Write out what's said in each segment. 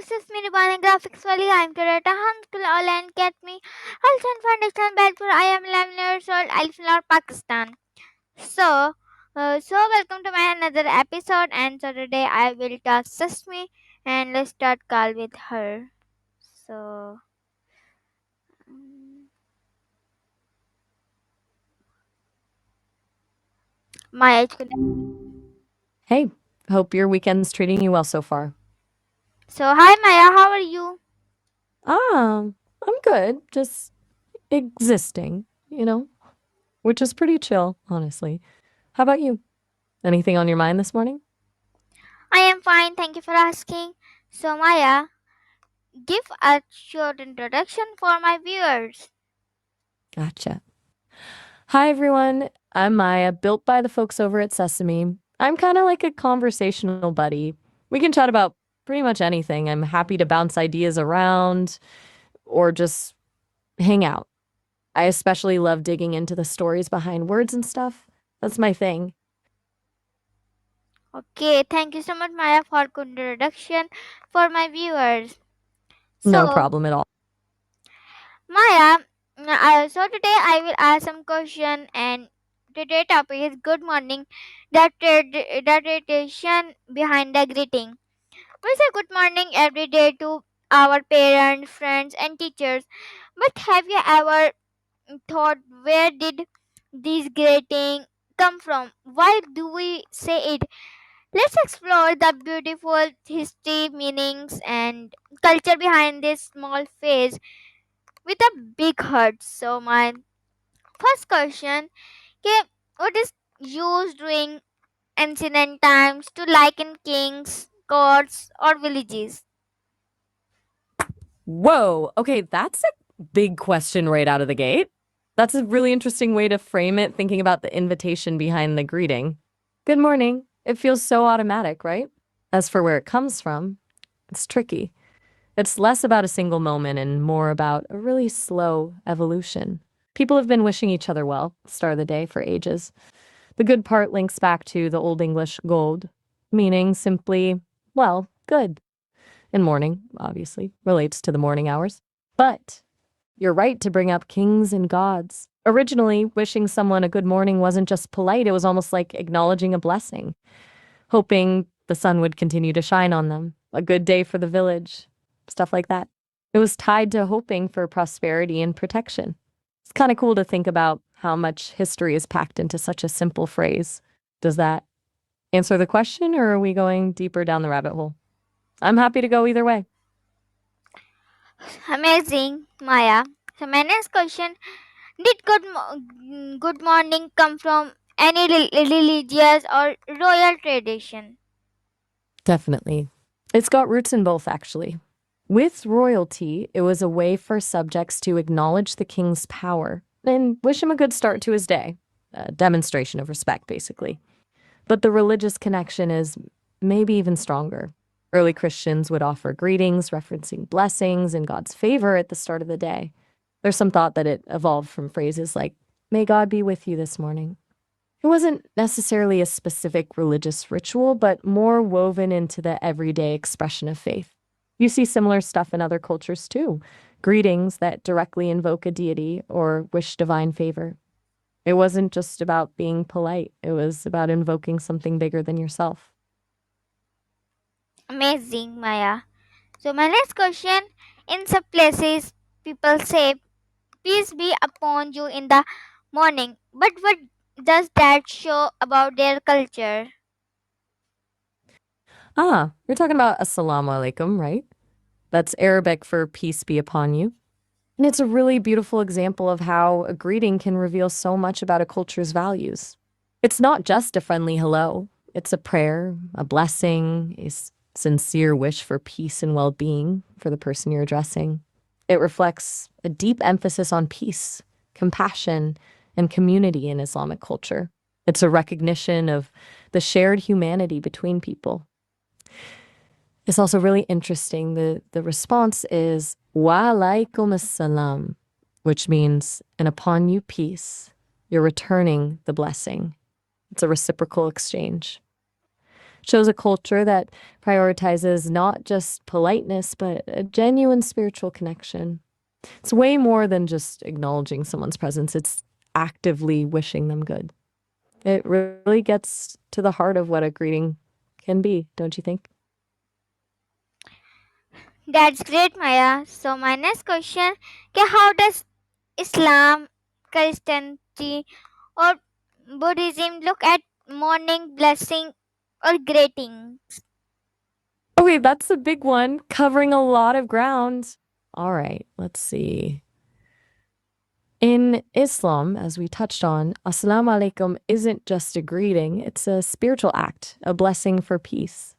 this is me Rubania GraphicsWali. I am curator School Online Academy. Also in Foundation Bedford. I am 11 years old. I live in Pakistan. So, welcome to my another episode. And so today I will talk Sesame and let's start call with her. So, mm, Maya. Hey, hope your weekend's treating you well so far. So hi Maya, how are you? Ah, I'm good. Just existing, which is pretty chill, honestly. How about you? Anything on your mind this morning? I am fine. Thank you for asking. So Maya, give a short introduction for my viewers. Gotcha. Hi, everyone. I'm Maya, built by the folks over at Sesame. I'm kind of like a conversational buddy. We can chat about pretty much anything. I'm happy to bounce ideas around or just hang out. I especially love digging into the stories behind words and stuff. That's my thing. Okay, thank you so much, Maya, for good introduction for my viewers. No So, problem at all. Maya, so today I will ask some question, and today topic is good morning. The tradition behind the greeting. We say good morning every day to our parents, friends, and teachers. But have you ever thought where did this greeting come from? Why do we say it? Let's explore the beautiful history, meanings, and culture behind this small phrase with a big heart. So, my first question, okay, what is used during ancient times to liken kings, courts, or villages? Whoa. Okay, that's a big question right out of the gate. That's a really interesting way to frame it, thinking about the invitation behind the greeting. Good morning. It feels so automatic, right? As for where it comes from, it's tricky. It's less about a single moment and more about a really slow evolution. People have been wishing each other well, start of the day, for ages. The good part links back to the Old English gold, meaning simply, well, good. And morning, obviously, relates to the morning hours. But you're right to bring up kings and gods. Originally, wishing someone a good morning wasn't just polite, it was almost like acknowledging a blessing, hoping the sun would continue to shine on them, a good day for the village, stuff like that. It was tied to hoping for prosperity and protection. It's kind of cool to think about how much history is packed into such a simple phrase. Does that answer the question, or are we going deeper down the rabbit hole? I'm happy to go either way. Amazing, Maya. So, my next question, did good morning come from any religious or royal tradition? Definitely. It's got roots in both, actually. With royalty, it was a way for subjects to acknowledge the king's power and wish him a good start to his day. A demonstration of respect, basically. But the religious connection is maybe even stronger. Early Christians would offer greetings, referencing blessings and God's favor at the start of the day. There's some thought that it evolved from phrases like, "May God be with you this morning." It wasn't necessarily a specific religious ritual, but more woven into the everyday expression of faith. You see similar stuff in other cultures too. Greetings that directly invoke a deity or wish divine favor. It wasn't just about being polite, it was about invoking something bigger than yourself. Amazing, Maya. So, my next question, in some places, people say, peace be upon you in the morning. But what does that show about their culture? Ah, you're talking about assalamu alaikum, right? That's Arabic for peace be upon you. And it's a really beautiful example of how a greeting can reveal so much about a culture's values. It's not just a friendly hello, it's a prayer, a blessing, a sincere wish for peace and well being for the person you're addressing. It reflects a deep emphasis on peace, compassion, and community in Islamic culture. It's a recognition of the shared humanity between people. It's also really interesting. The response is wa alaikum assalam, which means, and upon you peace. You're returning the blessing. It's a reciprocal exchange. Shows a culture that prioritizes not just politeness, but a genuine spiritual connection. It's way more than just acknowledging someone's presence, it's actively wishing them good. It really gets to the heart of what a greeting can be, don't you think? That's great, Maya. So my next question, okay, how does Islam, Christianity, or Buddhism look at morning blessing or greeting? Okay, that's a big one, covering a lot of ground. All right, let's see. In Islam, as we touched on, Assalamu alaikum isn't just a greeting, it's a spiritual act, a blessing for peace.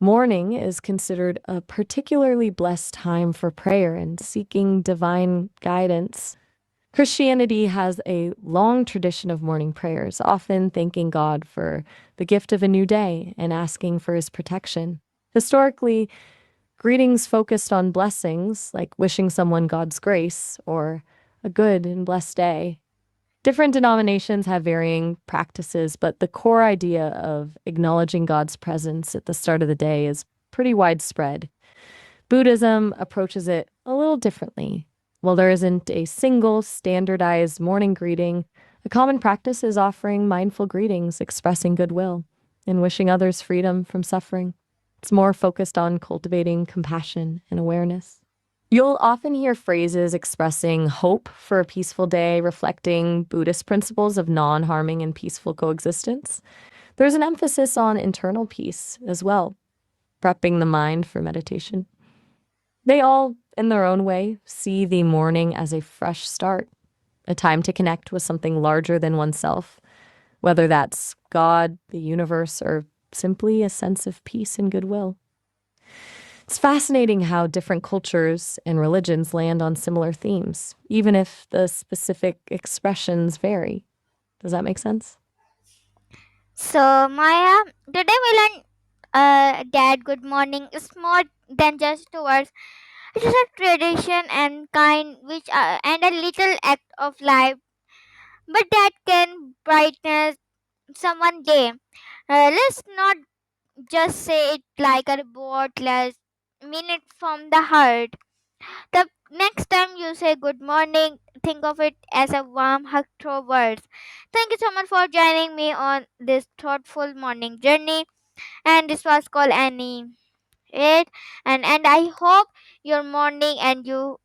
Morning is considered a particularly blessed time for prayer and seeking divine guidance. Christianity has a long tradition of morning prayers, often thanking God for the gift of a new day and asking for his protection. Historically, greetings focused on blessings, like wishing someone God's grace or a good and blessed day. Different denominations have varying practices, but the core idea of acknowledging God's presence at the start of the day is pretty widespread. Buddhism approaches it a little differently. While there isn't a single standardized morning greeting, a common practice is offering mindful greetings, expressing goodwill, and wishing others freedom from suffering. It's more focused on cultivating compassion and awareness. You'll often hear phrases expressing hope for a peaceful day, reflecting Buddhist principles of non harming and peaceful coexistence. There's an emphasis on internal peace as well, prepping the mind for meditation. They all, in their own way, see the morning as a fresh start, a time to connect with something larger than oneself, whether that's God, the universe, or simply a sense of peace and goodwill. It's fascinating how different cultures and religions land on similar themes, even if the specific expressions vary. Does that make sense? So Maya, today we learned that good morning is more than just words. It is a tradition and kind, which and a little act of life, but that can brighten someone's day. Let's not just say it like a report. Let's mean it from the heart. The next time you say good morning, think of it as a warm hug through words. Thank you so much for joining me on this thoughtful morning journey. And this was called Annie. It and I hope your morning and your